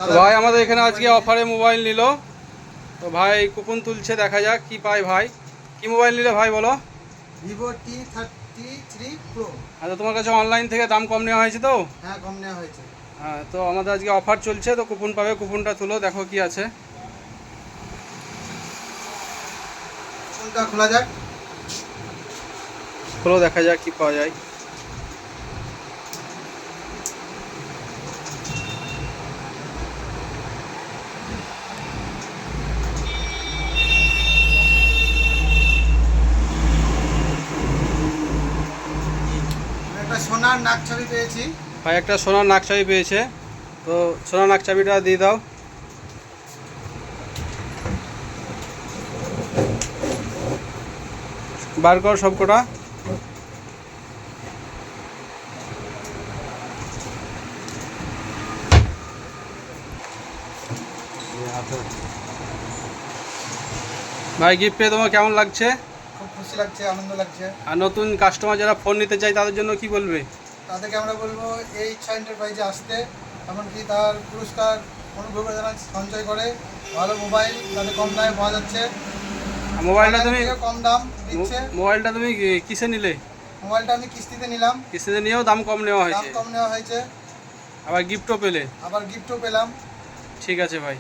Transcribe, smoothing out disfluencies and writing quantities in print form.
তো ভাই আমাদের এখানে আজকে অফারে মোবাইল নিল। তো ভাই কুপন তুলছে, দেখা যাক কি পাই। ভাই কি মোবাইল নিলে ভাই বলো? Vivo T33 Pro। আচ্ছা, তোমার কাছে অনলাইন থেকে দাম কম নেওয়া হয়েছে তো? হ্যাঁ, কম নেওয়া হয়েছে। হ্যাঁ, তো আমাদের আজকে অফার চলছে, তো কুপন পাবে। কুপনটা তুলো, দেখো কি আছে। কোনটা খোলা যাক? খোলো, দেখা যাক কি পাওয়া যায়। একটা সোনার নাক ছবি পেয়েছি। ভাই একটা সোনার নাক চাবি পেয়েছে, তো সোনার নাক চাবিটা দিয়ে দাও। বার কর সব কটা। ভাই গিফট পেয়ে তোমার কেমন লাগছে? খুব খুশি লাগছে, আনন্দ লাগছে। আর নতুন কাস্টমার যারা ফোন নিতে চায় তাদের জন্য কি বলবে? তাদেরকে আমরা বলবো এই ইচ্ছা এন্টারপ্রাইজে আসতে, এমনকি তার পুরস্কার অনুগ্রহ যারা সঞ্চয় করে ভালো মোবাইল তাদের কম দামে পাওয়া যাচ্ছে। মোবাইলটা তুমি কম দাম দিচ্ছে। মোবাইলটা তুমি কিসে নিলে? মোবাইলটা আমি কিস্তিতে নিলাম। কিস্তিতে নিয়েও দাম কম নেওয়া দাম হয়েছে, কম নেওয়া হয়েছে, আবার গিফটও পেলে। আবার গিফটও পেলাম। ঠিক আছে ভাই।